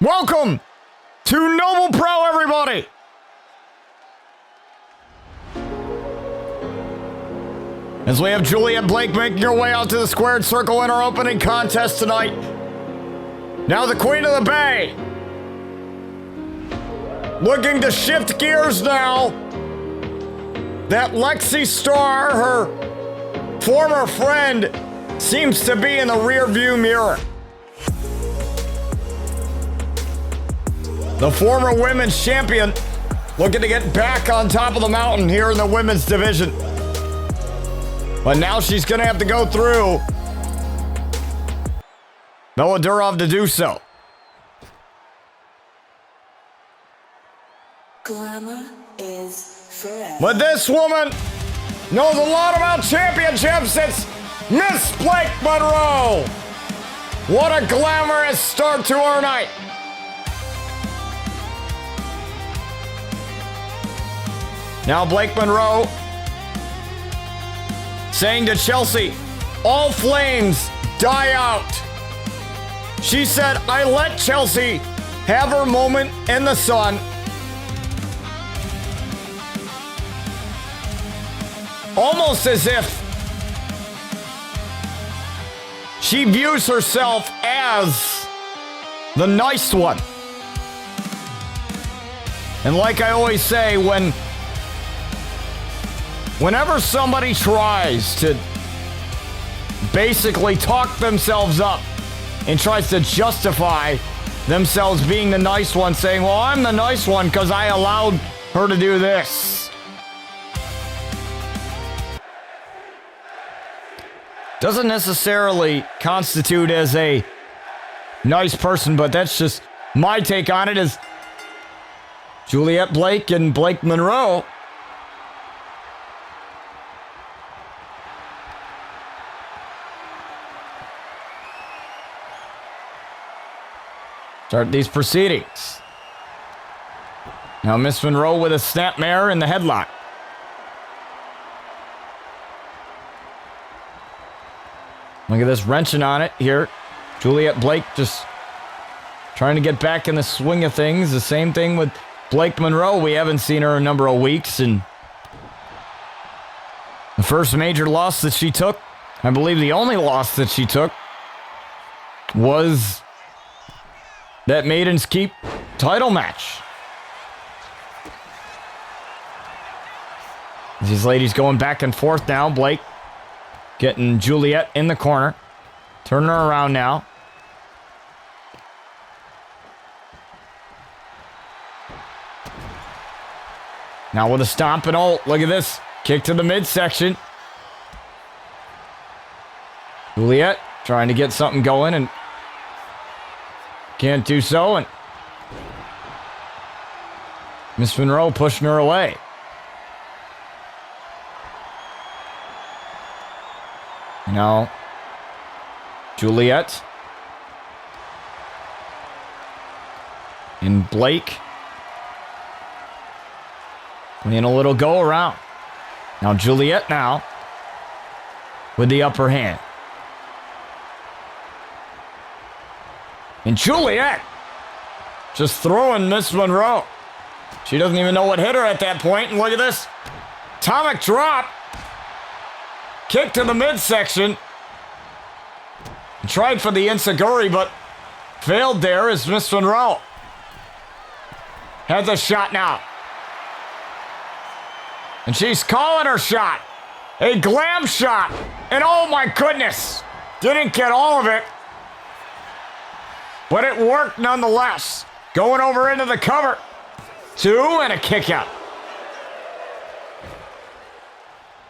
Welcome to Noble Pro, everybody! As we have Juliet Blake making her way out to the squared circle in our opening contest tonight. Now the Queen of the Bay. Looking to shift gears now. That Lexi Starr, her former friend, seems to be in the rearview mirror. The former women's champion looking to get back on top of the mountain here in the women's division. But now she's going to have to go through Melodurov to do so. Glamour is forever. But this woman knows a lot about championships. It's Miss Blake Monroe. What a glamorous start to our night. Now Blake Monroe saying to Chelsea, all flames die out. She said, I let Chelsea have her moment in the sun. Almost as if she views herself as the nice one. And like I always say, whenever somebody tries to basically talk themselves up and tries to justify themselves being the nice one, saying, well, I'm the nice one because I allowed her to do this. Doesn't necessarily constitute as a nice person, but that's just my take on it as Juliet Blake and Blake Monroe start these proceedings. Now Miss Monroe with a snapmare in the headlock. Look at this wrenching on it here. Juliet Blake just trying to get back in the swing of things. The same thing with Blake Monroe. We haven't seen her in a number of weeks. And the first major loss that she took, I believe the only loss that she took, was that Maiden's Keep title match. These ladies going back and forth now. Blake getting Juliet in the corner. Turning her around now. Now with a stomp and ult. Look at this. Kick to the midsection. Juliet trying to get something going and can't do so. And Miss Monroe pushing her away. Now, Juliet and Blake putting a little go around. Now Juliet now with the upper hand. And Juliet just throwing Miss Monroe. She doesn't even know what hit her at that point. And look at this. Atomic drop. Kick to the midsection. Tried for the Enziguri, but failed there as Miss Monroe has a shot now. And she's calling her shot. A glam shot. And oh my goodness. Didn't get all of it. But it worked nonetheless. Going over into the cover. 2 and a kick out.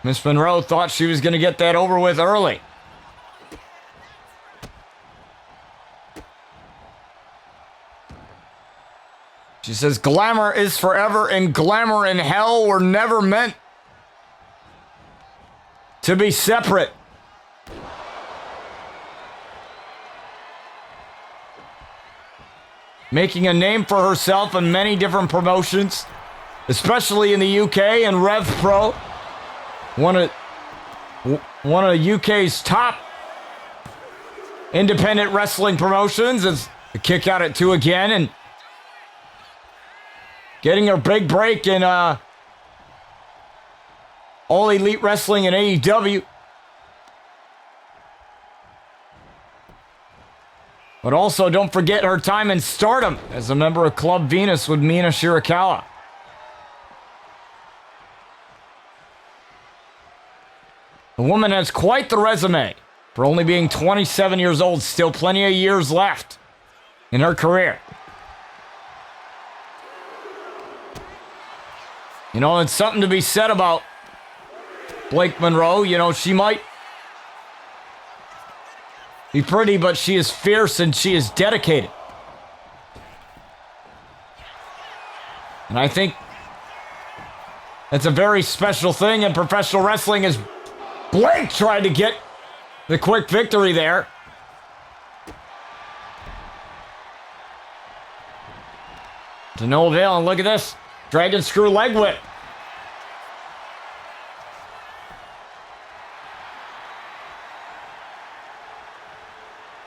Miss Monroe thought she was going to get that over with early. She says, glamour is forever and glamour and hell were never meant to be separate. Making a name for herself in many different promotions, especially in the UK and Rev Pro. One of UK's top independent wrestling promotions. As The kick out at 2 again, and getting her big break in All Elite Wrestling and AEW. But also, don't forget her time in Stardom as a member of Club Venus with Mina Shirakawa. The woman has quite the resume for only being 27 years old. Still plenty of years left in her career. You know, it's something to be said about Blake Monroe. You know, she might be pretty, but she is fierce and she is dedicated. And I think that's a very special thing in professional wrestling, as Blake tried to get the quick victory there. To no avail, and look at this. Dragon screw leg whip.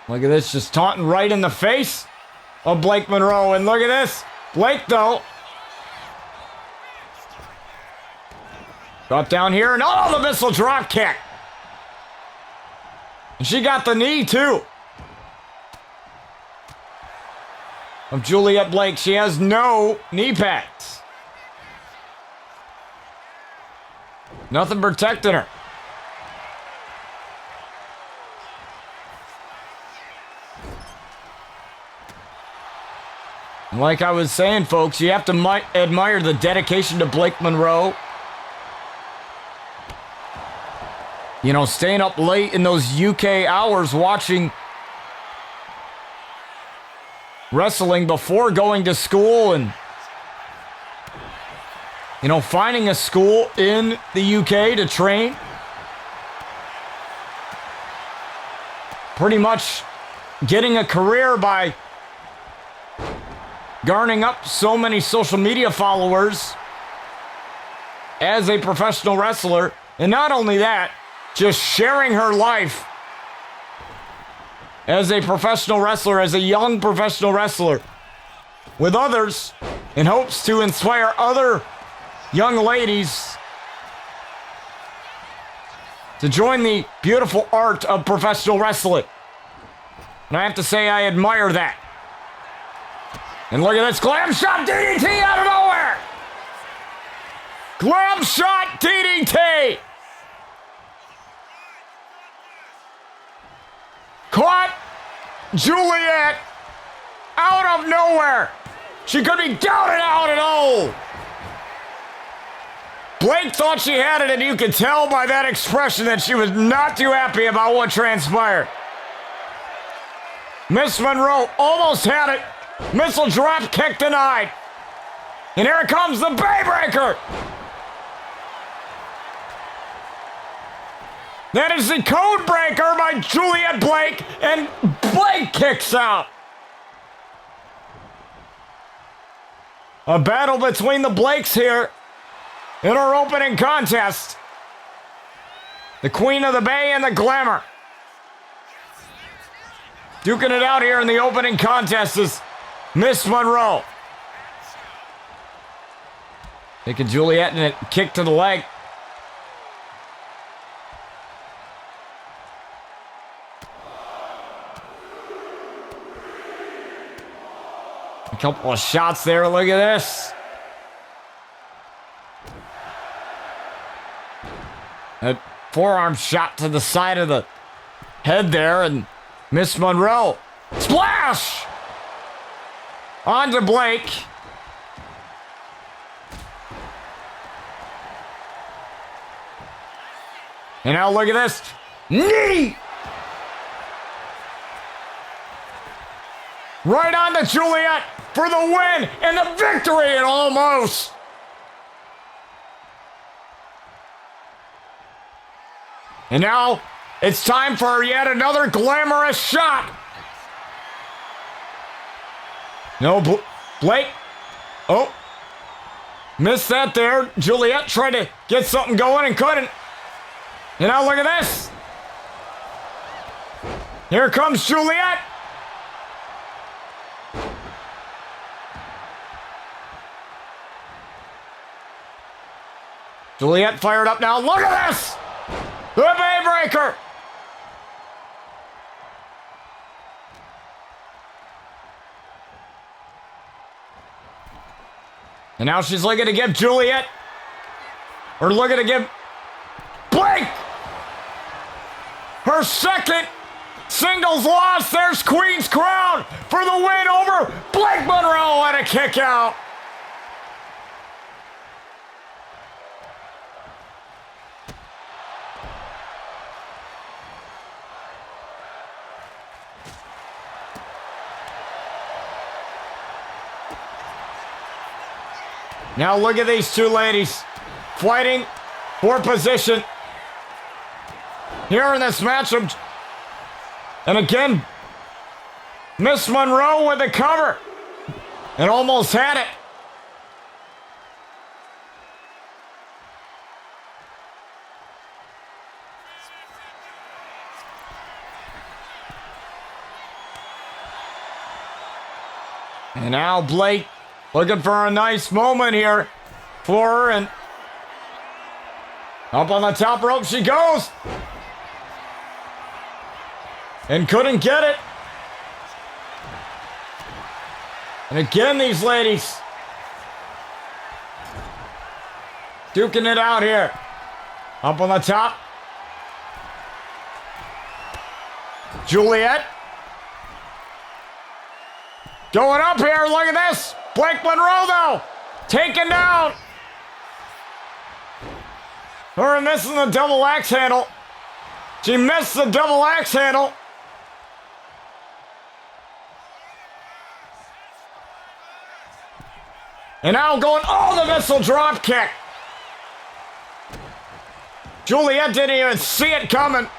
Look at this, just taunting right in the face of Blake Monroe. And look at this. Blake, though. Drop down here, and oh, the missile drop kick. And she got the knee, too. Of Juliet Blake. She has no knee pads. Nothing protecting her. And like I was saying, folks, you have to admire the dedication to Blake Monroe. You know, staying up late in those UK hours watching wrestling before going to school, and, you know, finding a school in the UK to train. Pretty much getting a career by garnering up so many social media followers as a professional wrestler. And not only that, just sharing her life as a professional wrestler, as a young professional wrestler, with others in hopes to inspire other young ladies to join the beautiful art of professional wrestling. And I have to say, I admire that. And look at this glam shot DDT out of nowhere! Glam shot DDT! Caught Juliet out of nowhere. She could be down and out and oh. Blake thought she had it, and you could tell by that expression that she was not too happy about what transpired. Miss Monroe almost had it. Missile drop kick denied. And here comes the Baybreaker. That is the code breaker by Juliet Blake, and Blake kicks out. A battle between the Blakes here in our opening contest. The Queen of the Bay and the Glamour. Duking it out here in the opening contest is Miss Monroe. Taking Juliet and a kick to the leg. A couple of shots there. Look at this. A forearm shot to the side of the head there, and Miss Monroe. Splash! On to Blake. And now look at this. Knee! Right on to Juliet for the win and the victory, and almost. And now it's time for yet another glamorous shot. No, Blake. Oh. Missed that there. Juliet tried to get something going and couldn't. And now look at this. Here comes Juliet. Juliet fired up now. Look at this! The Baybreaker! And now she's looking to give Juliet, or looking to give Blake her second singles loss. There's Queen's Crown for the win over Blake Monroe and a kick out. Now look at these two ladies fighting for position here in this matchup. And again, Miss Monroe with the cover and almost had it. And now Blake looking for a nice moment here for her, and up on the top rope she goes. And couldn't get it. And again, these ladies duking it out here. Up on the top. Juliet. Going up here, look at this. Blake Monroe, though, taken down. Her missing the double axe handle. She missed the double axe handle. And now going, oh, the missile drop kick. Juliet didn't even see it coming.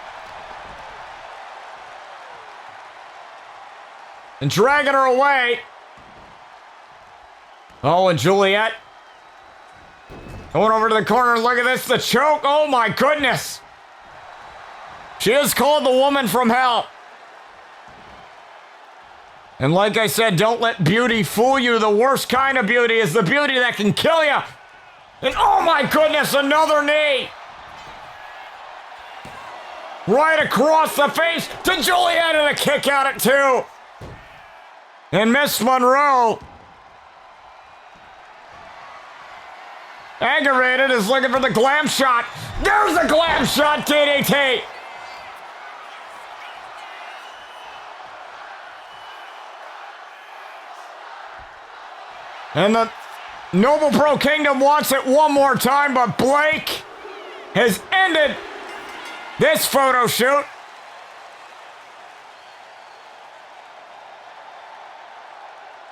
And dragging her away. Oh, and Juliet going over to the corner. Look at this, the choke. Oh, my goodness. She is called the woman from hell. And like I said, don't let beauty fool you. The worst kind of beauty is the beauty that can kill you. And oh, my goodness, another knee. Right across the face to Juliet and a kick out at 2. And Miss Monroe, aggravated, is looking for the glam shot. There's the glam shot, DDT. And the Noble Pro Kingdom wants it one more time, but Blake has ended this photo shoot.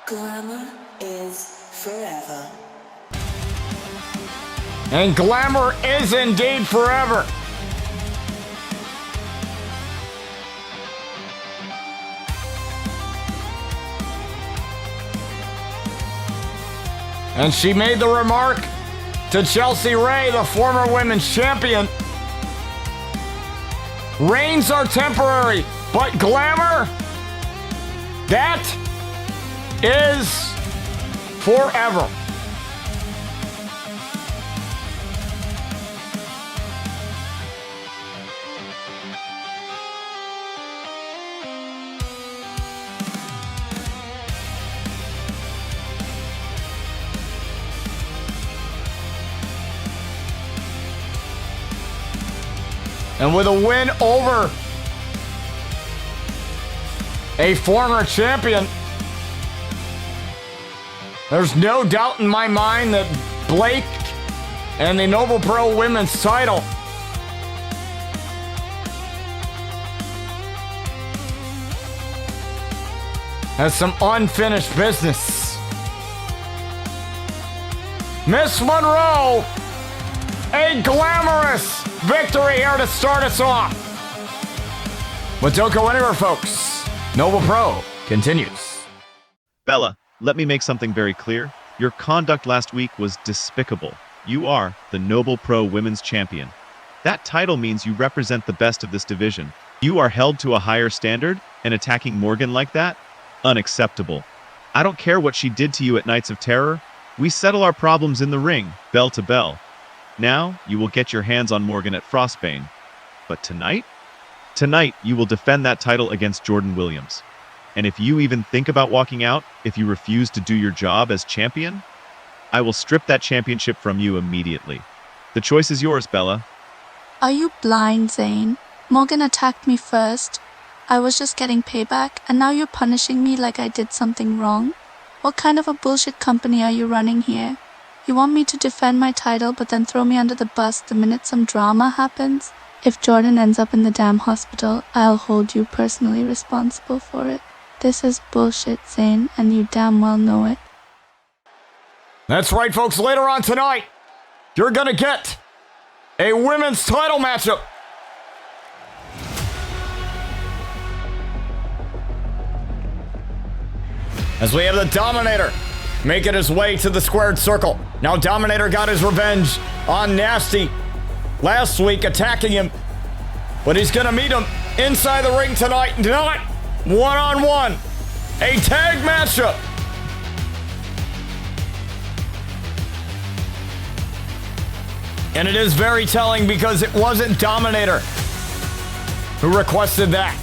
Glamour is forever. And glamour is indeed forever. And she made the remark to Chelsea Ray, the former women's champion. Reigns are temporary, but glamour, that is forever. And with a win over a former champion, there's no doubt in my mind that Blake and the Noble Pro Women's title has some unfinished business. Miss Monroe, a glamorous victory here to start us off. But don't go anywhere, folks. Noble Pro continues. Bella, let me make something very clear. Your conduct last week was despicable. You are the Noble Pro Women's Champion. That title means you represent the best of this division. You are held to a higher standard, and attacking Morgan like that? Unacceptable. I don't care what she did to you at Nights of Terror. We settle our problems in the ring, bell to bell. Now, you will get your hands on Morgan at Frostbane. But tonight? Tonight, you will defend that title against Jordan Williams. And if you even think about walking out, if you refuse to do your job as champion, I will strip that championship from you immediately. The choice is yours, Bella. Are you blind, Zane? Morgan attacked me first. I was just getting payback, and now you're punishing me like I did something wrong? What kind of a bullshit company are you running here? You want me to defend my title but then throw me under the bus the minute some drama happens? If Jordan ends up in the damn hospital, I'll hold you personally responsible for it. This is bullshit, Zane, and you damn well know it. That's right, folks. Later on tonight, you're gonna get a women's title matchup. As we have the Dominator making his way to the squared circle. Now Dominator got his revenge on Nasty last week, attacking him. But he's gonna meet him inside the ring tonight, not one-on-one. A tag matchup. And it is very telling because it wasn't Dominator who requested that.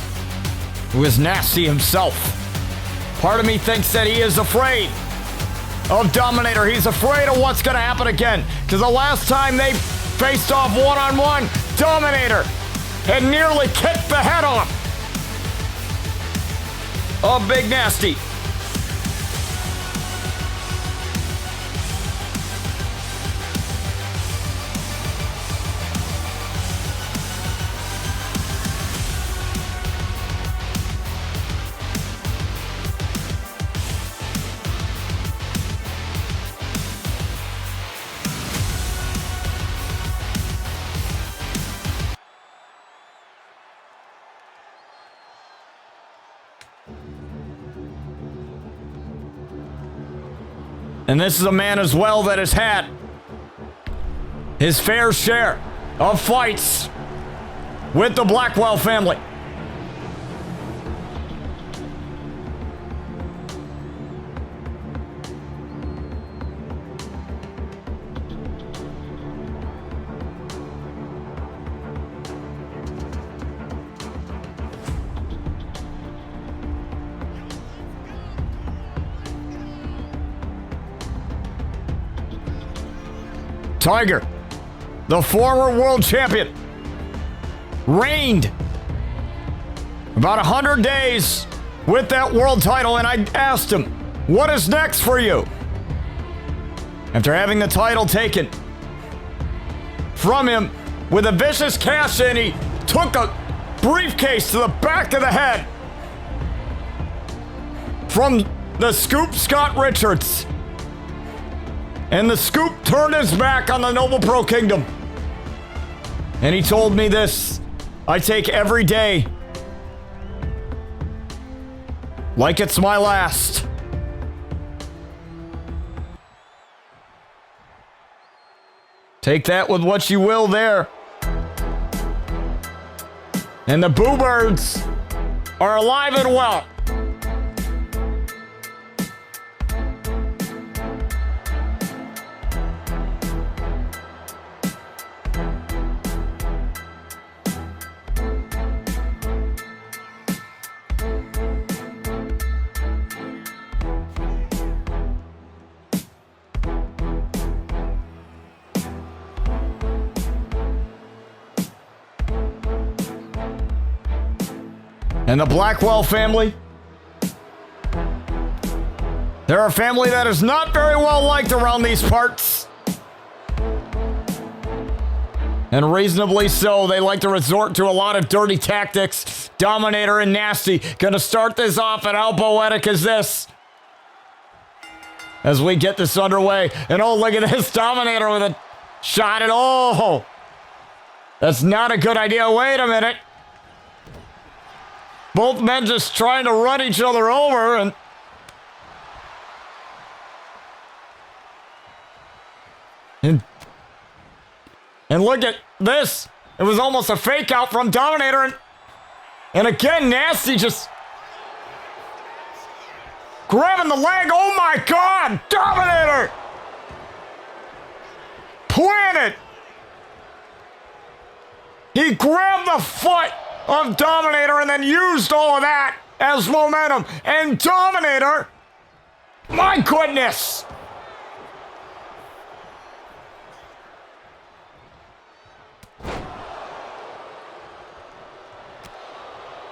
It was Nasty himself. Part of me thinks that he is afraid of Dominator. He's afraid of what's going to happen again. Because the last time they faced off one-on-one, Dominator had nearly kicked the head off of Big Nasty. And this is a man as well that has had his fair share of fights with the Blackwell family. Tiger, the former world champion, reigned about 100 days with that world title, and I asked him, what is next for you? After having the title taken from him with a vicious cash in, he took a briefcase to the back of the head from the Scoop Scott Richards. And the Scoop turned his back on the Noble Pro Kingdom. And he told me this: I take every day like it's my last. Take that with what you will there. And the Boo Birds are alive and well. And the Blackwell family, they're a family that is not very well liked around these parts. And reasonably so. They like to resort to a lot of dirty tactics. Dominator and Nasty gonna start this off, and how poetic is this? As we get this underway, and oh, look at this, Dominator with a shot at, oh, that's not a good idea. Wait a minute. Both men just trying to run each other over, and look at this. It was almost a fake out from Dominator, and again, Nasty just grabbing the leg. Oh my God, Dominator! Planted He grabbed the foot of Dominator and then used all of that as momentum. And Dominator, my goodness.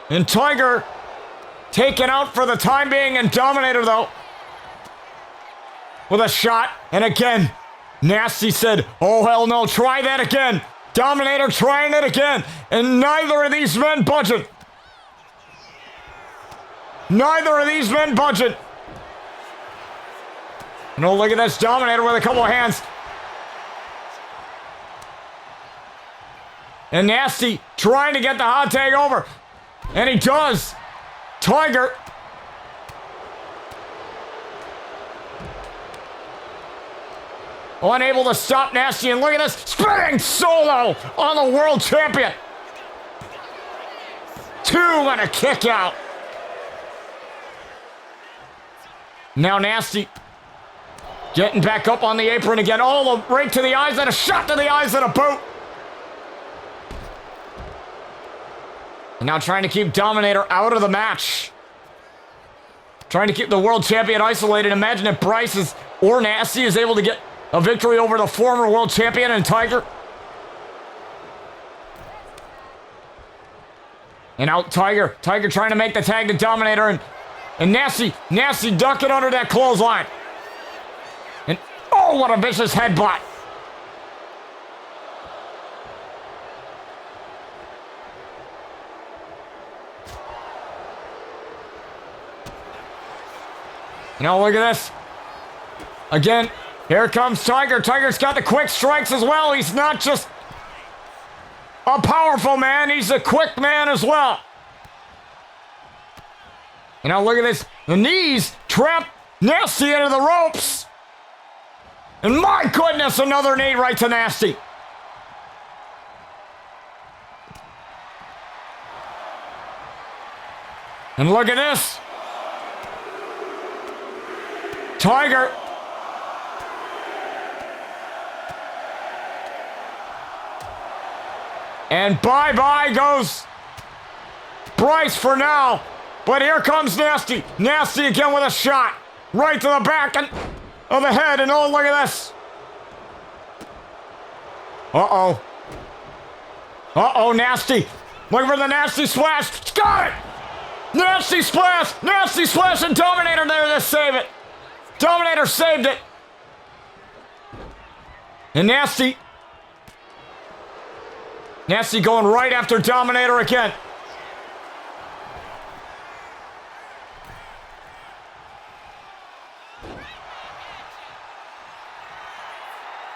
And Tiger taken out for the time being, and Dominator, though, with a shot. And again, Nasty said, oh, hell no, try that again. Dominator trying it again. And neither of these men budget. Neither of these men budget. No, look at this. Dominator with a couple of hands. And Nasty trying to get the hot tag over. And he does. Tiger. Unable to stop Nasty. And look at this. Spinning solo on the world champion. 2 and a kick out. Now Nasty getting back up on the apron again. Oh, right to the eyes and a shot to the eyes and a boot. And now trying to keep Dominator out of the match. Trying to keep the world champion isolated. Imagine if Bryce or Nasty is able to get a victory over the former world champion and Tiger. And out Tiger. Tiger trying to make the tag to Dominator. And Nasty ducking under that clothesline. And oh, what a vicious headbutt. Now look at this. Again, here comes Tiger. Tiger's got the quick strikes as well. He's not just a powerful man. He's a quick man as well. And now look at this. The knees trap Nasty into the ropes. And my goodness, another knee right to Nasty. And look at this. Tiger. And bye-bye goes Bryce for now. But here comes Nasty. Nasty again with a shot. Right to the back of the head. And oh, look at this. Uh-oh. Uh-oh, Nasty. Looking for the Nasty splash. Got it! Nasty splash. Nasty splash and Dominator there to save it. Dominator saved it. And Nasty going right after Dominator again.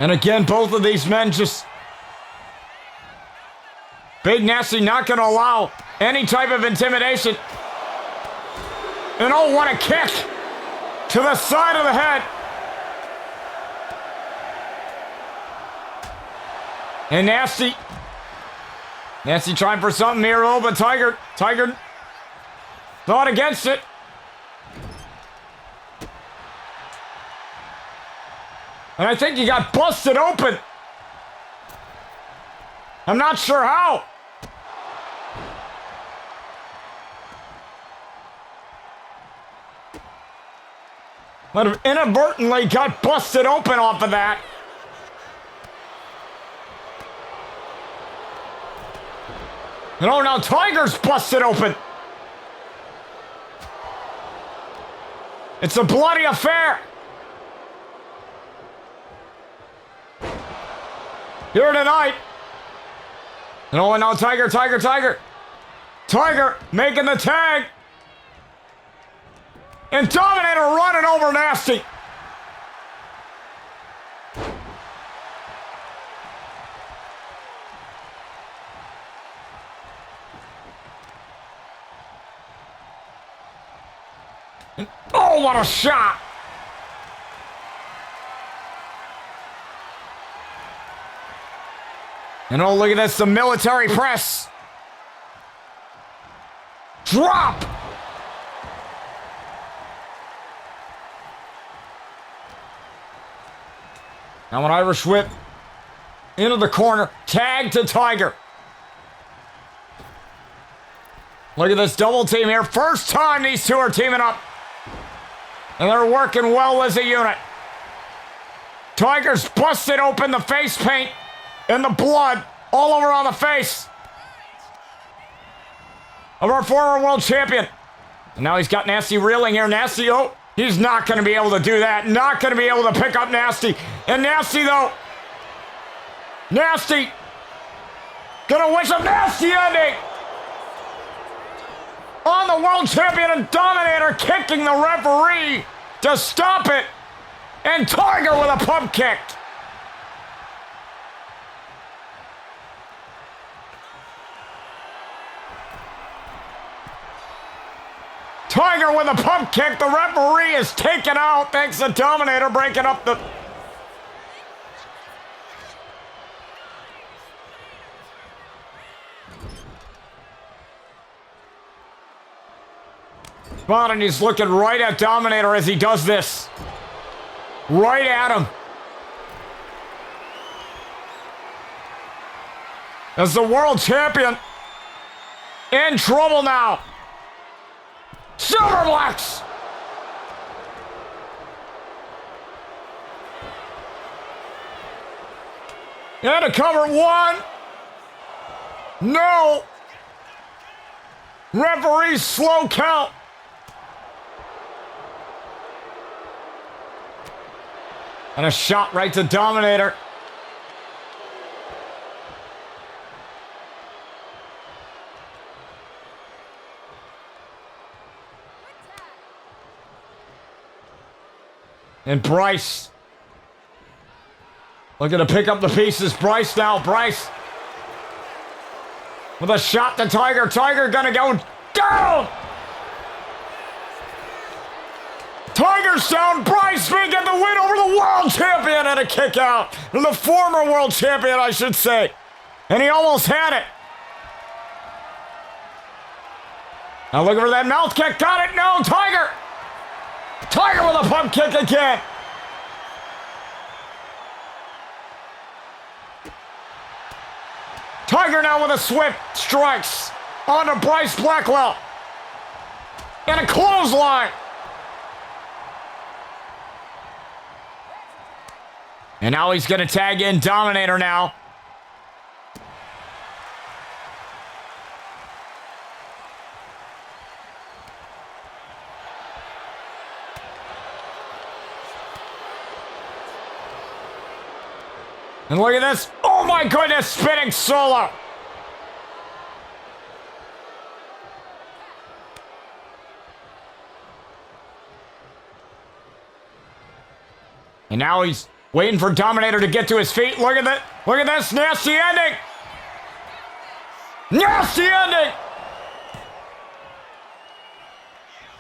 And again, both of these men just... Big Nasty not going to allow any type of intimidation. And oh, what a kick to the side of the head. And Nasty trying for something here, oh, but Tiger thought against it. And I think he got busted open. I'm not sure how. Might have inadvertently got busted open off of that. And oh, now Tiger's busted open. It's a bloody affair. Here tonight. And oh, and now Tiger making the tag. And Dominator running over Nasty. And oh, what a shot. And oh, look at this, the military press. Drop. Now an Irish whip into the corner. Tag to Tiger. Look at this double team here. First time these two are teaming up. And they're working well as a unit. Tiger's busted open the face paint and the blood all over on the face of our former world champion. And now he's got Nasty reeling here. Nasty, oh, he's not going to be able to do that. Not going to be able to pick up Nasty. And Nasty, though. Nasty. Gonna wish a nasty ending. On the world champion and Dominator kicking the referee to stop it. And Tiger with a pump kick. Tiger with a pump kick. The referee is taken out thanks to Dominator breaking up the... And he's looking right at Dominator as he does this. Right at him. As the world champion in trouble now. Silverblacks. And a cover one. No. Referee's slow count. And a shot right to Dominator. And Bryce. Looking to pick up the pieces. Bryce now. Bryce. With a shot to Tiger. Tiger gonna go down. Tiger's down. Bryce may get the win over the world champion and a kick out. The former world champion, I should say. And he almost had it. Now looking for that mouth kick. Got it. No, Tiger. Tiger with a pump kick again. Tiger now with a swift strikes onto Bryce Blackwell. And a clothesline. And now he's going to tag in Dominator now. And look at this. Oh my goodness, spinning solo. And now he's waiting for Dominator to get to his feet. Look at that. Look at this. Nasty ending. Nasty ending.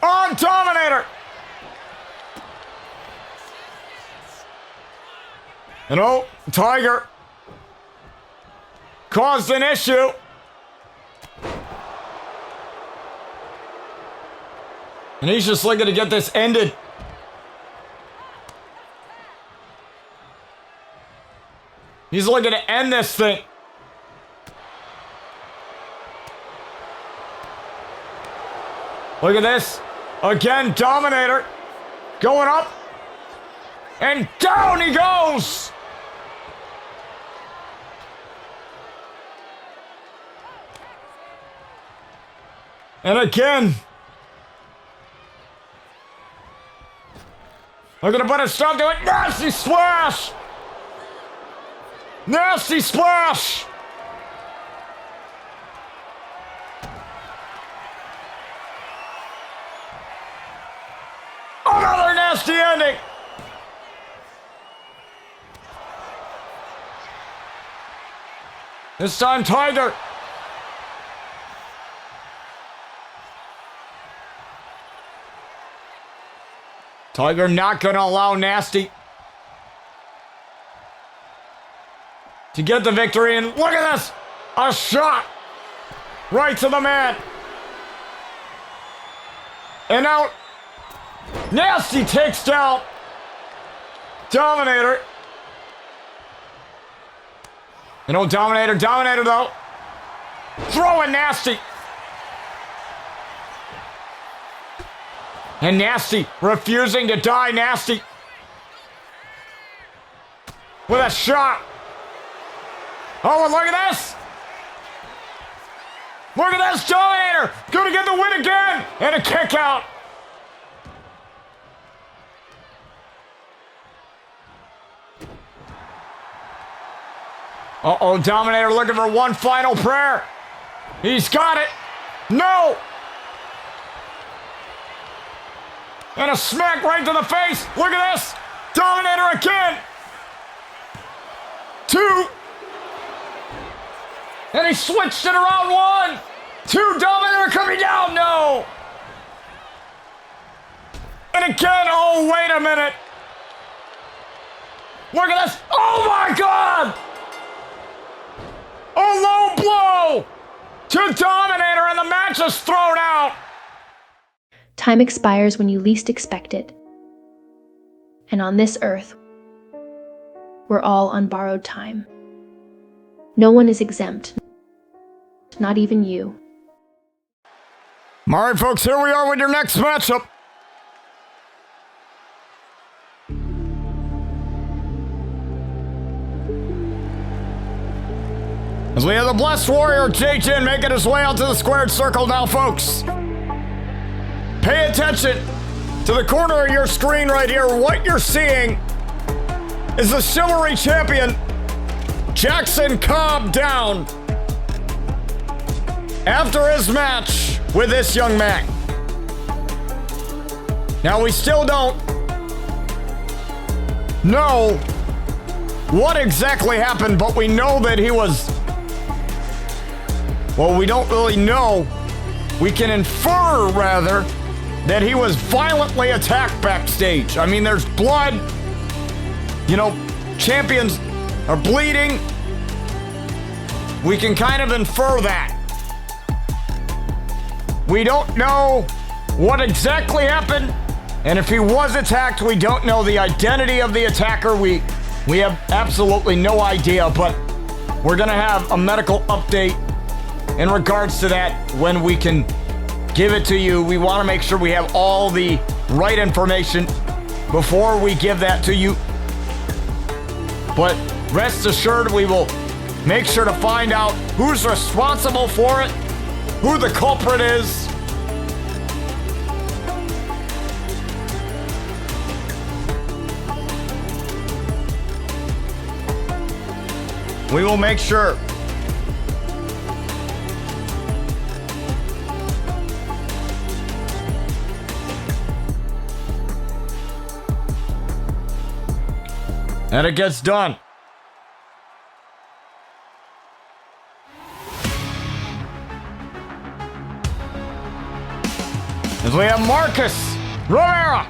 On Dominator. And oh, Tiger caused an issue. And he's just looking to get this ended. He's looking to end this thing. Look at this. Again, Dominator going up. And down he goes. And again. We're going to put a stop to it. Nasty splash. Nasty splash! Another nasty ending! This time Tiger. Tiger not gonna allow Nasty to get the victory, and look at this! A shot right to the man. And now Nasty takes down Dominator. You know, Dominator though. Throwing Nasty. And Nasty refusing to die. Nasty with a shot. Oh, and look at this. Look at this. Dominator gonna get the win again. And a kick out. Uh-oh, Dominator looking for one final prayer. He's got it. No. And a smack right to the face. Look at this. Dominator again. 2. And he switched it around 1. 2. Dominator coming down. No. And again. Oh, wait a minute. Look at this. Oh, my God. A low blow to Dominator, and the match is thrown out. Time expires when you least expect it. And on this earth, we're all on borrowed time. No one is exempt, not even you. All right, folks, here we are with your next matchup. As we have the Blessed Warrior, J-Jin, making his way out to the squared circle now, folks. Pay attention to the corner of your screen right here. What you're seeing is the Chivalry Champion, Jackson Cobb, down after his match with this young man. Now, we still don't know what exactly happened, but we know that he was... Well, we don't really know. We can infer, rather, that he was violently attacked backstage. I mean, there's blood. You know, champions are bleeding. We can kind of infer that. We don't know what exactly happened. And if he was attacked, we don't know the identity of the attacker. We have absolutely no idea, but we're going to have a medical update in regards to that when we can give it to you. We want to make sure we have all the right information before we give that to you. But rest assured, we will make sure to find out who's responsible for it, who the culprit is. We will make sure. And it gets done. As we have Marcus Rivera.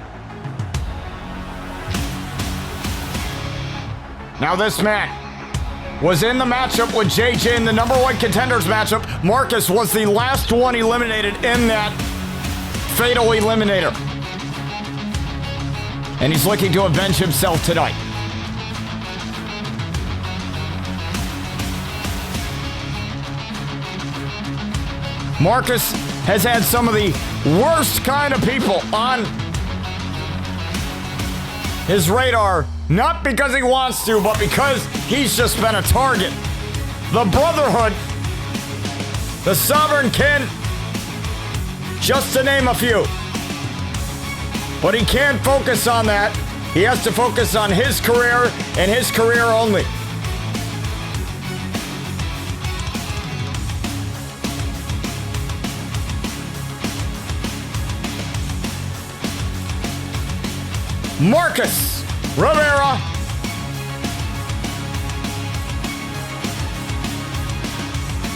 Now this man was in the matchup with JJ in the #1 contenders matchup. Marcus was the last one eliminated in that fatal eliminator. And he's looking to avenge himself tonight. Marcus has had some of the worst kind of people on his radar, not because he wants to, but because he's just been a target. The Brotherhood, the Sovereign Kin, just to name a few. But he can't focus on that. He has to focus on his career and his career only. Marcus Rivera.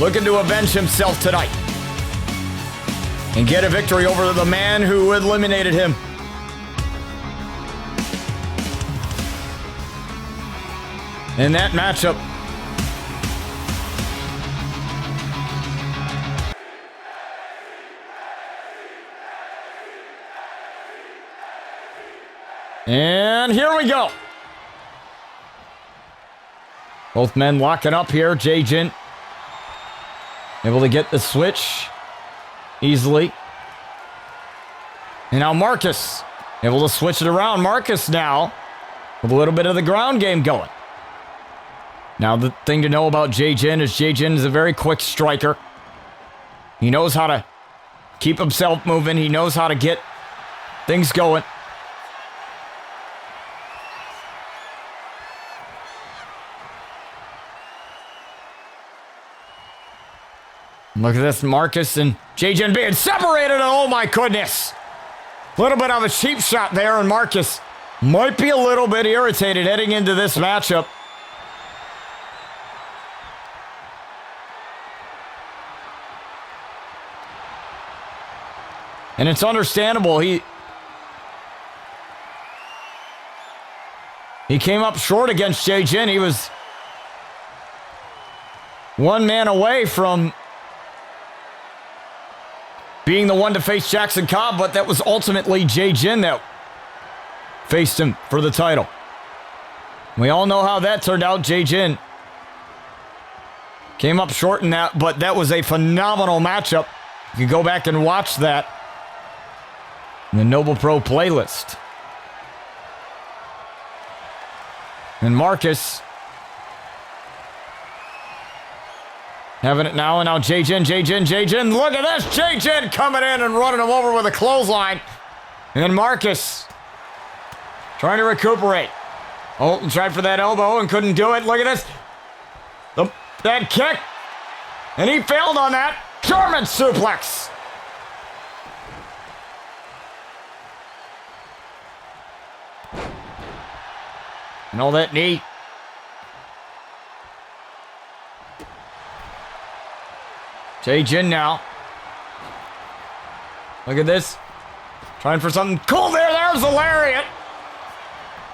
Looking to avenge himself tonight and get a victory over the man who eliminated him. In that matchup. And here we go. Both men locking up here. J-Jin able to get the switch easily. And now Marcus able to switch it around. Marcus now with a little bit of the ground game going. Now the thing to know about Jin is Jin is a very quick striker. He knows how to keep himself moving. He knows how to get things going. Look at this, Marcus and Jin being separated. Oh my goodness. A little bit of a cheap shot there, and Marcus might be a little bit irritated heading into this matchup. And it's understandable. He came up short against Jin. He was one man away from being the one to face Jackson Cobb, but that was ultimately Jin that faced him for the title. We all know how that turned out. Jin came up short in that, but that was a phenomenal matchup. You can go back and watch that in the Noble Pro playlist. And Marcus having it now, and now Jin. Look at this, Jin coming in and running him over with a clothesline. And then Marcus trying to recuperate. Oh, tried for that elbow and couldn't do it. Look at this. That kick. And he failed on that. German suplex. And all that knee. Jin now. Look at this. Trying for something cool there. There's the lariat.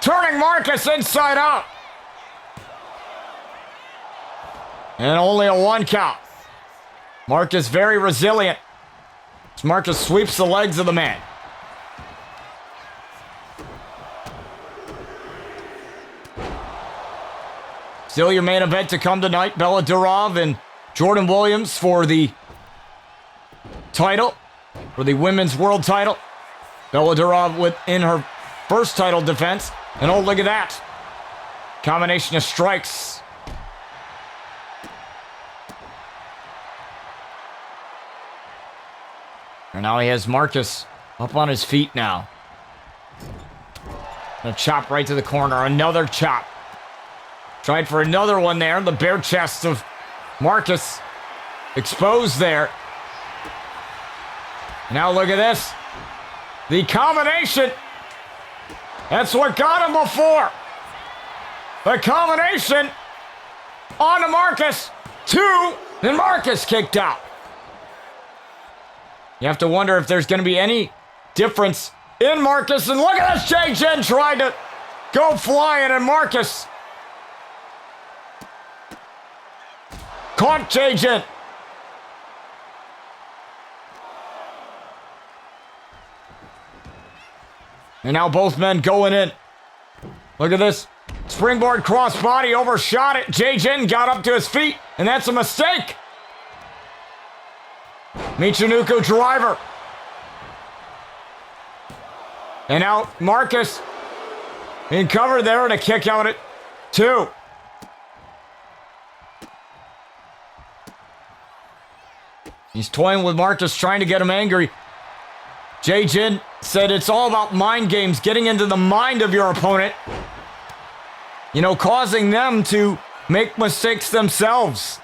Turning Marcus inside out. And only a 1 count. Marcus very resilient. As Marcus sweeps the legs of the man. Still your main event to come tonight. Bella Durov and Jordan Williams for the title, for the women's world title. Bella Durov in her first title defense. And oh, look at that. Combination of strikes. And now he has Marcus up on his feet now. A chop right to the corner. Another chop. Tried for another one there. The bare chest of Marcus exposed there. Now look at this. The combination. That's what got him before. The combination onto Marcus. 2. Then Marcus kicked out. You have to wonder if there's going to be any difference in Marcus. And look at this. Jin tried to go flying, and Marcus caught Jin. And now both men going in. Look at this. Springboard crossbody, overshot it. Jin got up to his feet, and that's a mistake. Michinoku driver. And now Marcus in cover there, and a kick out at 2. He's toying with Marcus, trying to get him angry. Jin said it's all about mind games, getting into the mind of your opponent. You know, causing them to make mistakes themselves.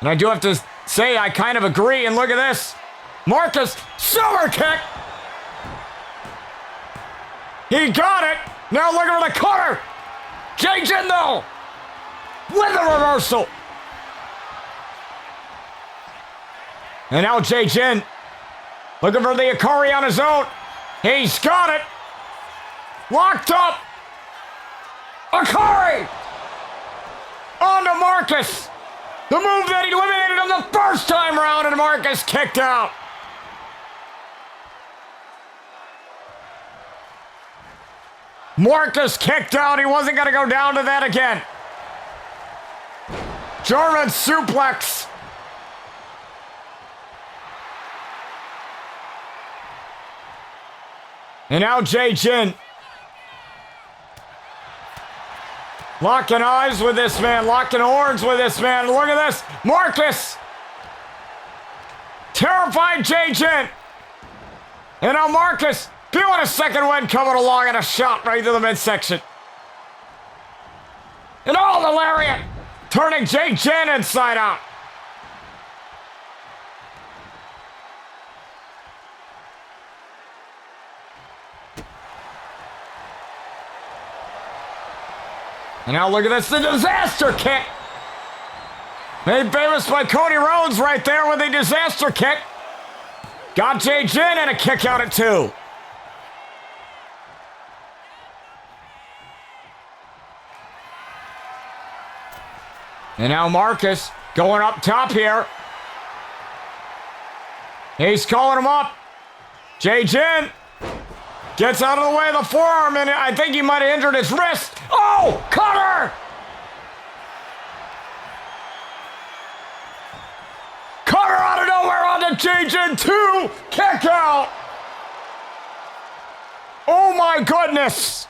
And I do have to say, I kind of agree. And look at this. Marcus, super kick. He got it. Now look at the corner. Jin though, with the reversal. And now Jin looking for the Akari on his own. He's got it. Locked up. Akari onto Marcus. The move that eliminated him the first time around, and Marcus kicked out. Marcus kicked out. He wasn't going to go down to that again. German suplex. And now Jin. Locking eyes with this man. Locking horns with this man. Look at this. Marcus. Terrified Jin. And now Marcus feeling a second wind coming along and a shot right to the midsection. And all the lariat. Turning Jin inside out. And now look at this, the disaster kick. Made famous by Cody Rhodes right there with a disaster kick. Got Jin and a kick out at 2. And now Marcus going up top here. He's calling him up. Jin gets out of the way of the forearm, and I think he might have injured his wrist. Oh, cutter! Cutter out of nowhere onto Jin 2. Kick out. Oh my goodness.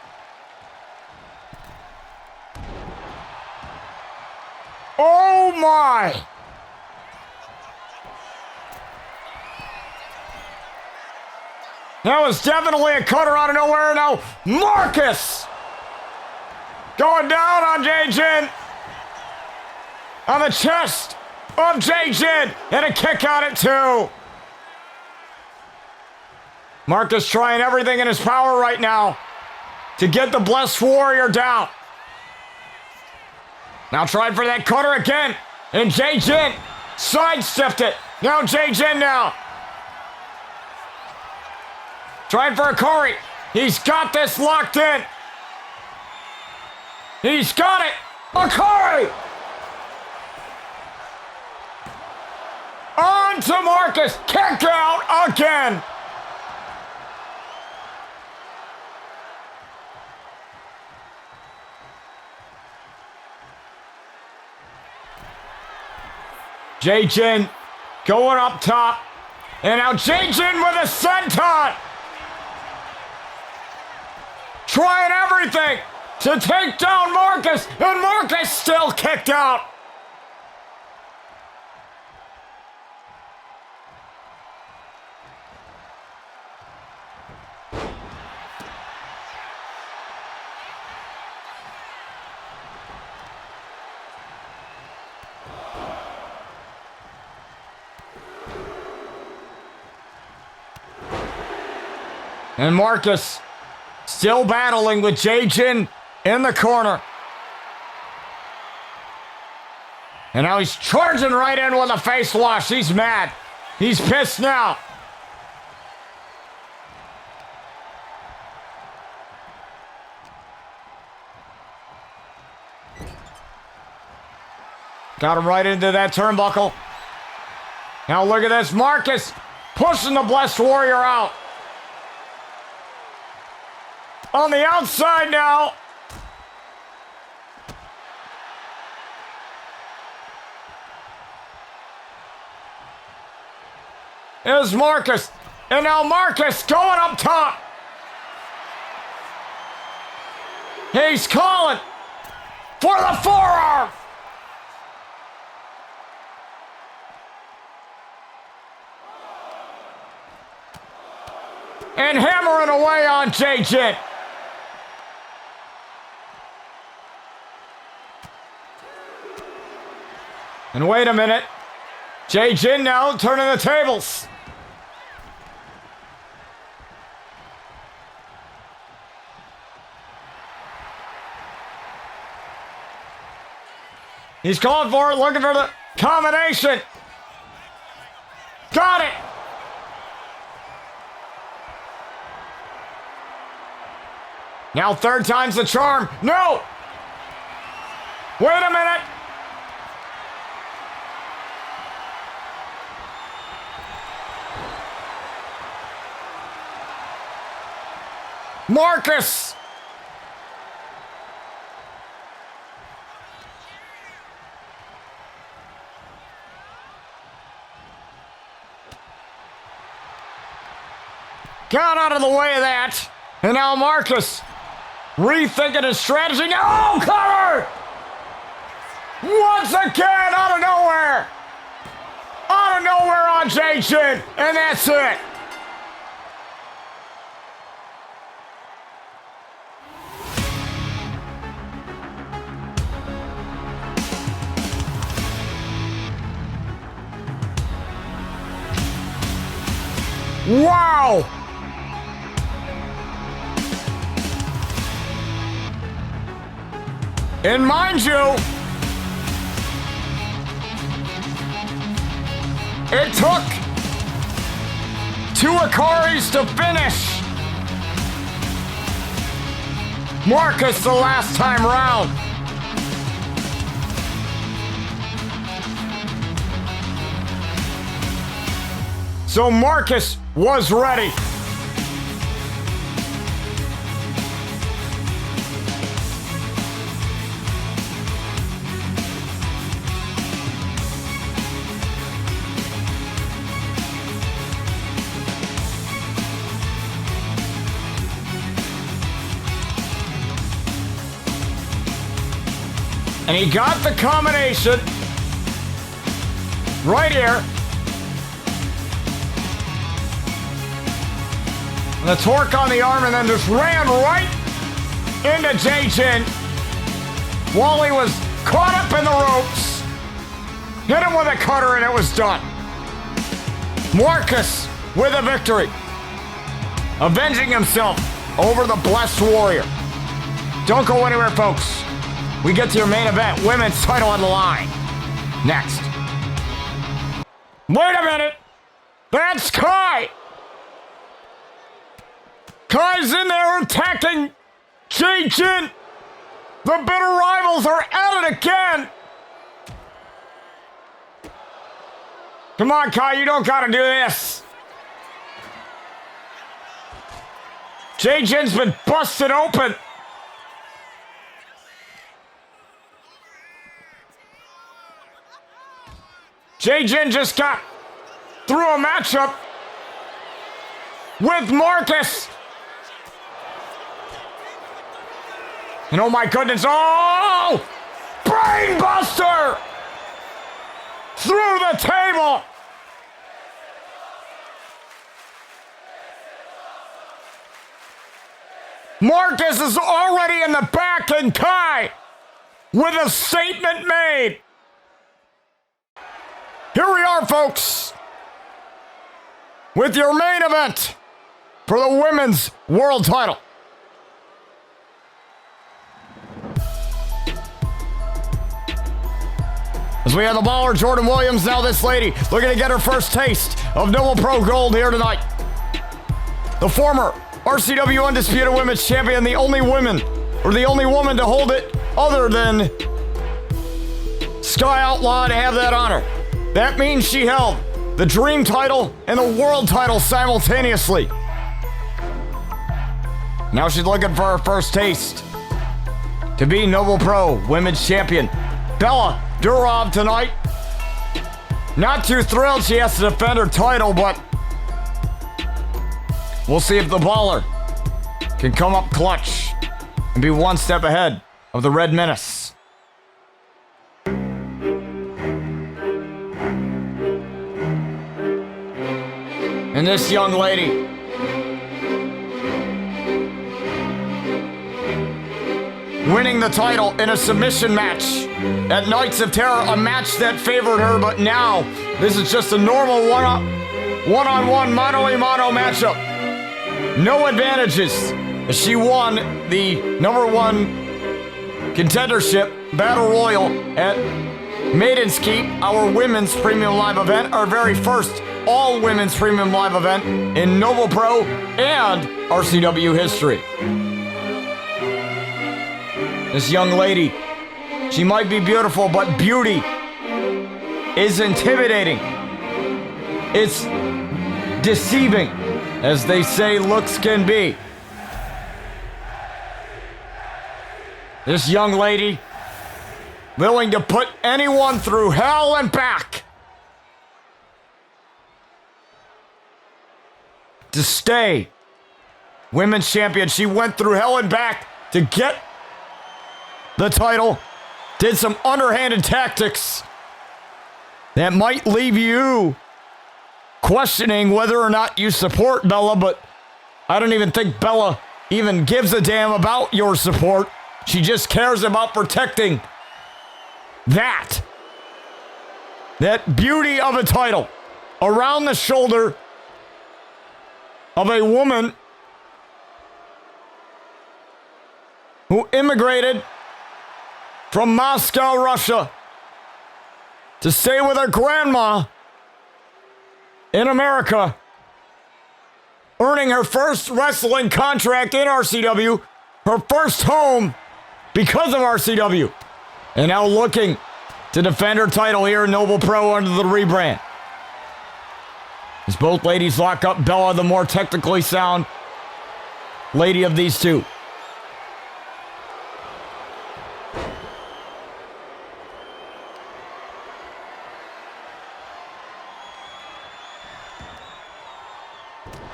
Oh my. That was definitely a cutter out of nowhere. Now Marcus going down on Jin. On the chest of Jin. And a kick out at 2. Marcus trying everything in his power right now to get the Blessed Warrior down. Now trying for that cutter again. And Jin sidestepped it. Now Jin now. Trying for a Corey. He's got this locked in. He's got it. A Corey. On to Marcus. Kick out again. Jin going up top. And now Jin with a senton. Trying everything to take down Marcus, and Marcus still kicked out. And Marcus still battling with Jin in the corner. And now he's charging right in with a face wash. He's mad. He's pissed now. Got him right into that turnbuckle. Now look at this. Marcus pushing the Blessed Warrior out. On the outside now. Is Marcus. And now Marcus going up top. He's calling for the forearm. And hammering away on Jin. And wait a minute. Jin now turning the tables. He's calling for it, looking for the combination. Got it. Now third time's the charm. No. Wait a minute. Marcus! got out of the way of that. And now Marcus rethinking his strategy. No, cover! Once again, out of nowhere. Out of nowhere on Jay-Chin. And that's it. Wow! And mind you, it took 2 Akaris to finish Marcus the last time round. So Marcus was ready. And he got the combination right here. And the torque on the arm, and then just ran right into Jay-Chin while he was caught up in the ropes. Hit him with a cutter, and it was done. Marcus with a victory. Avenging himself over the Blessed Warrior. Don't go anywhere, folks. We get to your main event, women's title on the line. Next. Wait a minute. That's Kai. Kai's in there attacking Jay-Chin. The bitter rivals are at it again. Come on, Kai, you don't gotta do this. Jay-Chin's been busted open. Jay-Chin just got through a matchup with Marcus. And oh my goodness, oh! Brainbuster! Through the table! Marcus is already in the back, and Kai with a statement made. Here we are, folks, with your main event for the women's world title. As we have the baller Jordan Williams, now this lady looking to get her first taste of Noble Pro Gold here tonight. The former RCW Undisputed Women's Champion, the only woman to hold it other than Sky Outlaw to have that honor. That means she held the Dream title and the World title simultaneously. Now she's looking for her first taste to be Noble Pro Women's Champion. Bella Durov tonight. Not too thrilled she has to defend her title, but we'll see if the baller can come up clutch and be one step ahead of the Red Menace. And this young lady winning the title in a submission match at Nights of Terror, a match that favored her, but now this is just a normal one-on-one mano-a-mano matchup. No advantages. She won the #1 contendership battle royal at Maiden's Keep, our women's premium live event, our very first all-women's premium live event in Noble Pro and RCW history. This young lady, she might be beautiful, but beauty is intimidating. It's deceiving, as they say looks can be. This young lady, willing to put anyone through hell and back. to stay women's champion. She went through hell and back to get the title. Did some underhanded tactics that might leave you questioning whether or not you support Bella, but I don't even think Bella even gives a damn about your support. She just cares about protecting that beauty of a title around the shoulder of a woman who immigrated from Moscow, Russia, to stay with her grandma in America, earning her first wrestling contract in RCW, her first home because of RCW, and now looking to defend her title here in Noble Pro under the rebrand. As both ladies lock up, Bella, the more technically sound lady of these two.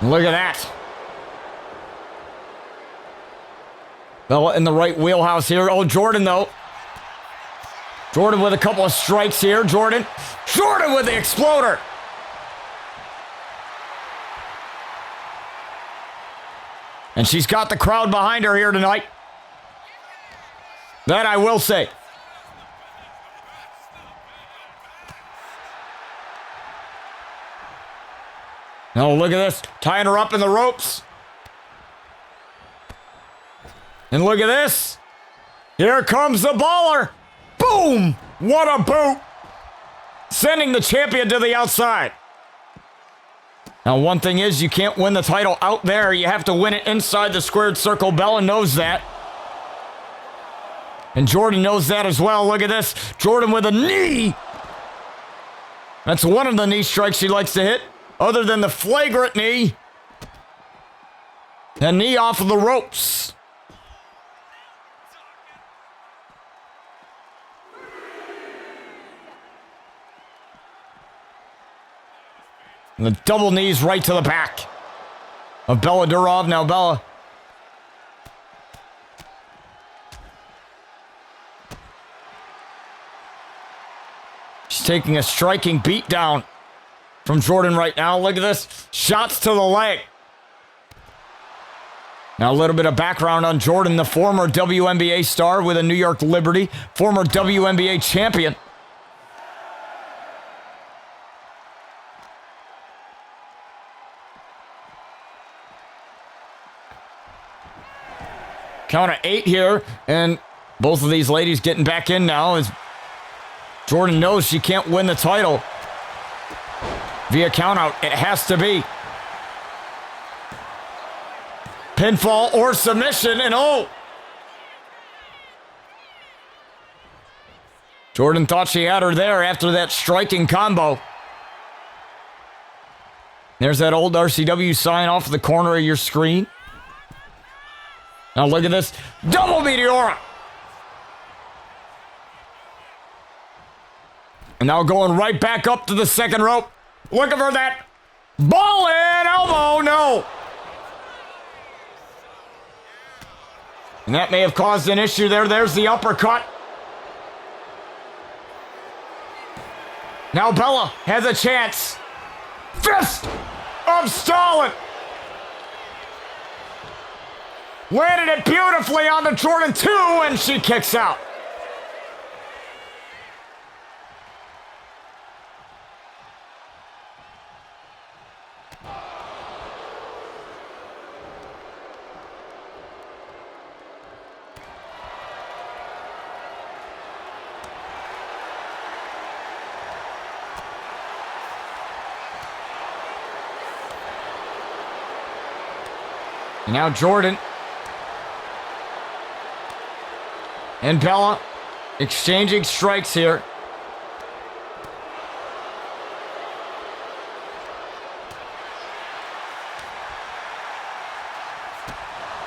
Look at that. Bella in the right wheelhouse here. Oh, Jordan, though. Jordan with a couple of strikes here. Jordan with the exploder. And she's got the crowd behind her here tonight. That I will say. Now look at this. Tying her up in the ropes. And look at this. Here comes the baller. Boom! What a boot. Sending the champion to the outside. Now, one thing is, you can't win the title out there. You have to win it inside the squared circle. Bella knows that. And Jordan knows that as well. Look at this. Jordan with a knee. That's one of the knee strikes she likes to hit. Other than the flagrant knee. The knee off of the ropes. And the double knees right to the back of Bella Durov. Now Bella. She's taking a striking beat down from Jordan right now. Look at this. Shots to the leg. Now a little bit of background on Jordan, the former WNBA star with a New York Liberty, former WNBA champion. Count of 8 here, and both of these ladies getting back in now as Jordan knows she can't win the title via countout. It has to be pinfall or submission, and oh! Jordan thought she had her there after that striking combo. There's that old RCW sign off the corner of your screen. Now look at this. Double Meteora. And now going right back up to the second rope. Looking for that ball in elbow. No. And that may have caused an issue there. There's the uppercut. Now Bella has a chance. Fist of Stalin. Landed it beautifully on the Jordan 2, and she kicks out. And now Jordan and Bella exchanging strikes here.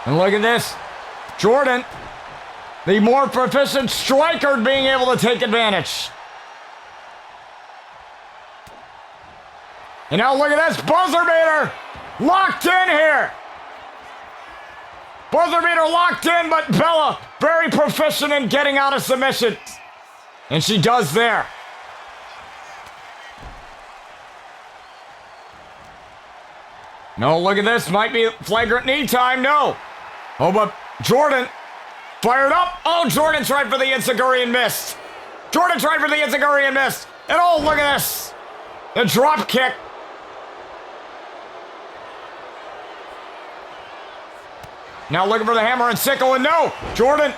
And look at this. Jordan, the more proficient striker, being able to take advantage. And now look at this. Buzzer beater. Locked in here. Buzzer beater locked in, but Bella very proficient in getting out of submission. And she does there. No, look at this. Might be flagrant knee time. No. Oh, but Jordan fired up. Oh, Jordan tried for the Enziguri and missed. Jordan tried for the Enziguri and missed. And oh, look at this. The drop kick. Now looking for the hammer and sickle, and no. Jordan.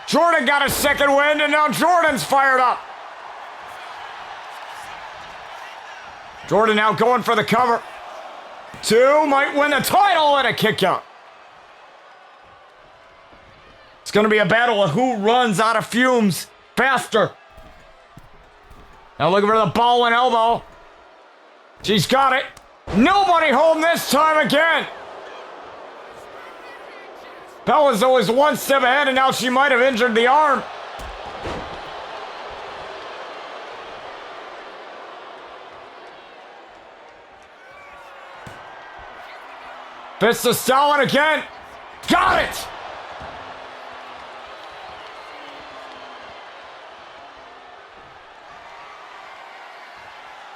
Jordan got a second wind, and now Jordan's fired up. Jordan now going for the cover. 2 might win the title and a kick out. It's going to be a battle of who runs out of fumes faster. Now looking for the ball and elbow. She's got it. Nobody home this time again. Bella's always one step ahead, and now she might have injured the arm. Fist to Stalin again. Got it!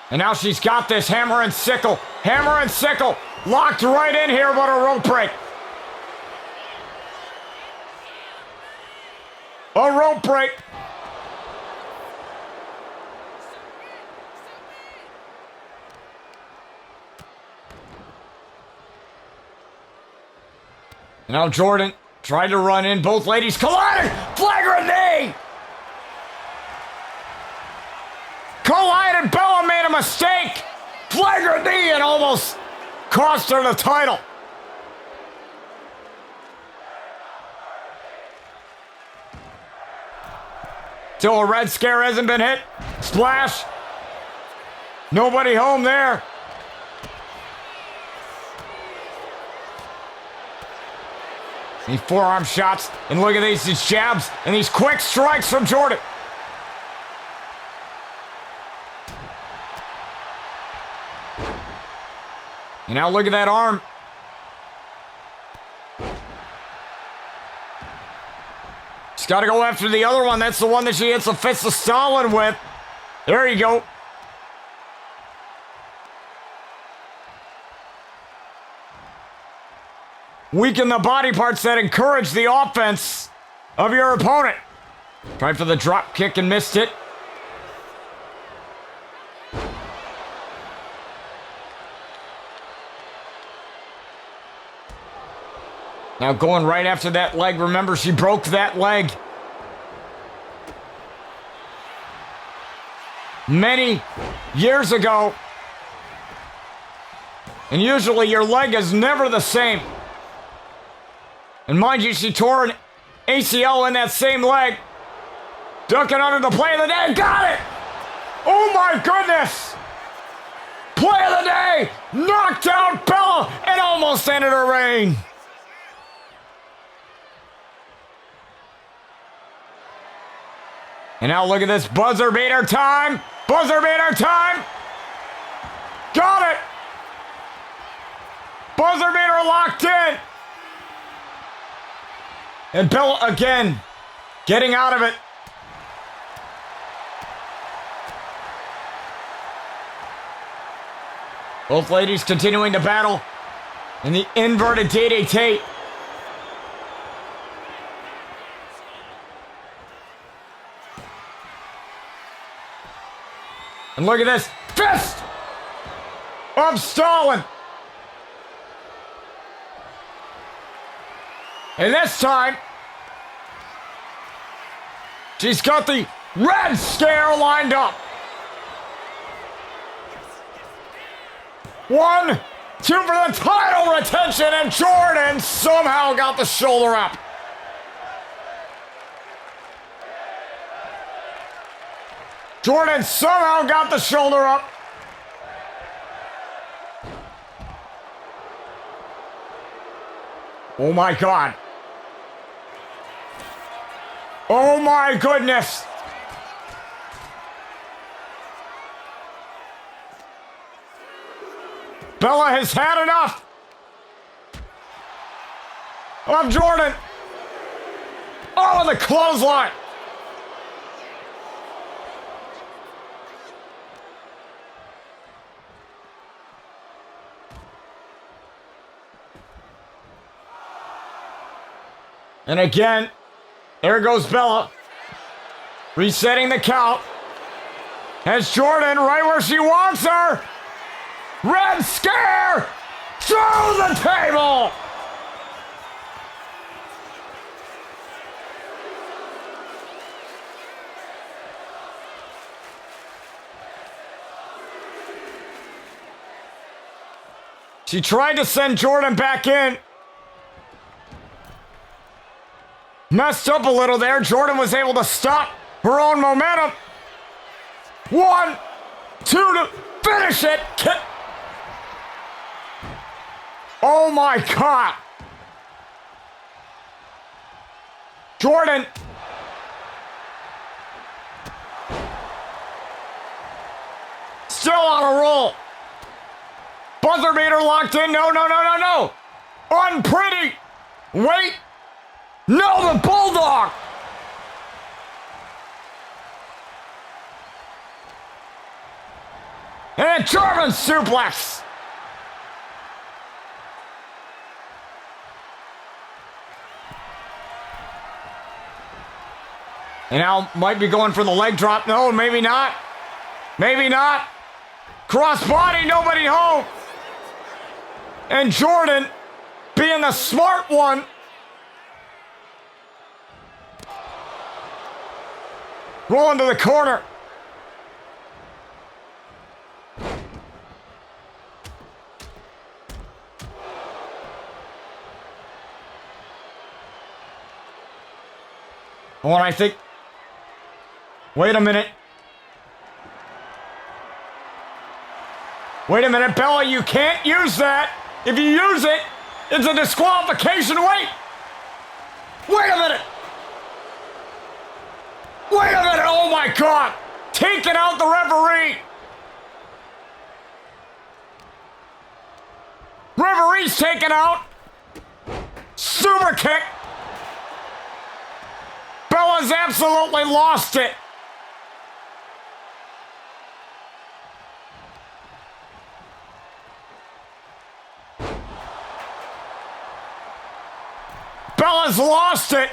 And now she's got this hammer and sickle. Hammer and sickle. Locked right in here, but a rope break. A rope break. Now Jordan tried to run in. Both ladies collided. Flagrant knee. Collided. Bella made a mistake. Flagrant knee and almost cost her the title. Still a red scare hasn't been hit. Splash. Nobody home there. These forearm shots, and look at these jabs and these quick strikes from Jordan. And now look at that arm. She's got to go after the other one. That's the one that she hits a fist of Stalin with. There you go. Weaken the body parts that encourage the offense of your opponent. Tried for the drop kick and missed it. Now going right after that leg. Remember, she broke that leg many years ago. And usually your leg is never the same. And mind you, she tore an ACL in that same leg. Ducking under the play of the day. Got it! Oh my goodness! Play of the day! Knocked out Bella and almost ended her reign. And now look at this buzzer beater time. Buzzer beater time. Got it. Buzzer beater locked in. And Bella again getting out of it. Both ladies continuing to battle in the inverted DDT. And look at this fist of Stalin. And this time, she's got the red scare lined up. 1, 2 for the title retention, and Jordan somehow got the shoulder up. Jordan somehow got the shoulder up. Oh my God. Oh my goodness. Bella has had enough of Jordan. Oh, the clothesline. And again, there goes Bella. Resetting the count. Has Jordan right where she wants her. Red Scare through the table. She tried to send Jordan back in. Messed up a little there. Jordan was able to stop her own momentum. 1, 2 to finish it. Oh my God. Jordan. Still on a roll. Buzzer beater locked in. No, no, no, no, no. Unpretty. Wait. No, the Bulldog. And a German suplex. And now might be going for the leg drop. No, maybe not. Maybe not. Crossbody, nobody home. And Jordan, being the smart one, rolling to the corner. Oh, and I think, wait a minute. Wait a minute, Bella, you can't use that. If you use it, it's a disqualification. Wait. Wait a minute. Wait a minute, oh my God. Taking out the referee. Referee's taken out. Super kick. Bella's absolutely lost it. Bella's lost it.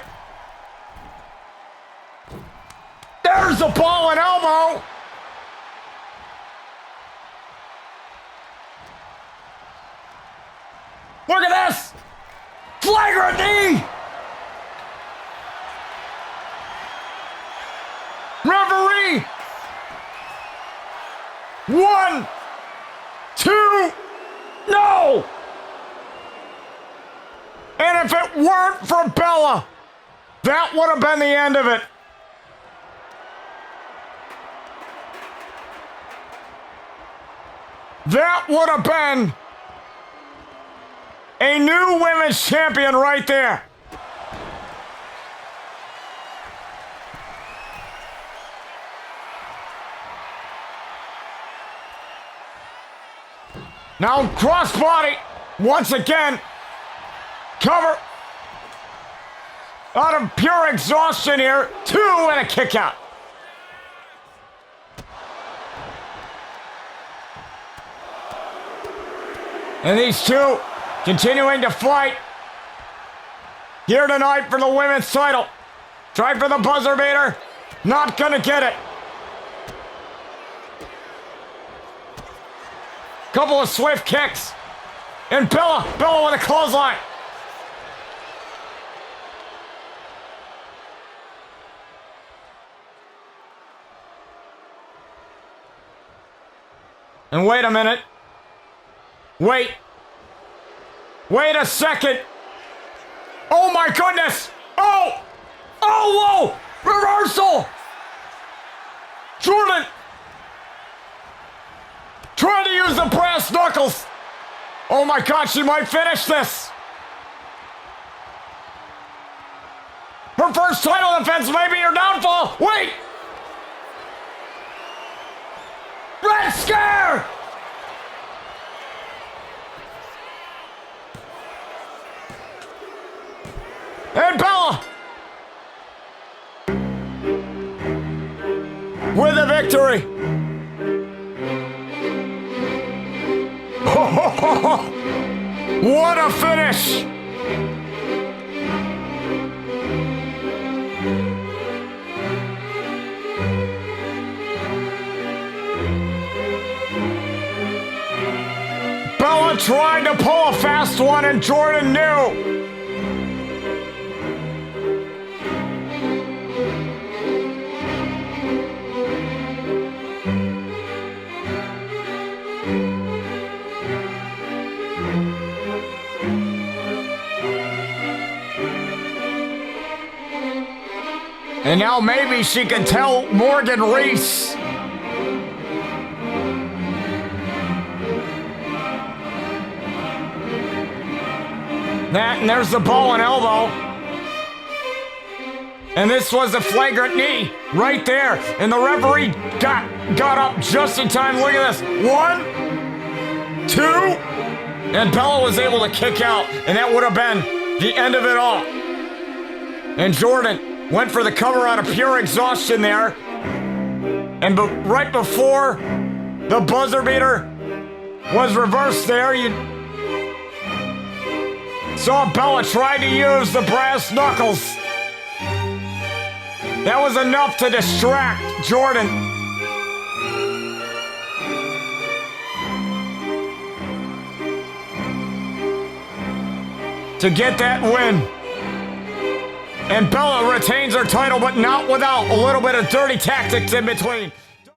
There's the ball and elbow. Look at this. Flagrant knee. Referee. 1, 2, no. And if it weren't for Bella, that would have been the end of it. That would have been a new women's champion right there. Now crossbody once again. Cover out of pure exhaustion here. 2 and a kick out. And these two continuing to fight here tonight for the women's title. Try for the buzzer beater. Not gonna get it. Couple of swift kicks. And Bella with a clothesline. And wait a minute. Wait a second. Oh my goodness. Oh, whoa. Reversal. Jordan. Trying to use the brass knuckles. Oh my God, she might finish this. Her first title defense may be her downfall. Wait. Red Scare. And Bella with a victory. What a finish. Bella trying to pull a fast one, and Jordan knew. And now maybe she can tell Morgan Reese. That, and there's the ball and elbow. And this was a flagrant knee right there. And the referee got up just in time. Look at this. 1, 2. And Bella was able to kick out. And that would have been the end of it all. And Jordan went for the cover out of pure exhaustion there. And right before the buzzer beater was reversed there, you saw Bella try to use the brass knuckles. That was enough to distract Jordan. To get that win. And Bella retains her title, but not without a little bit of dirty tactics in between.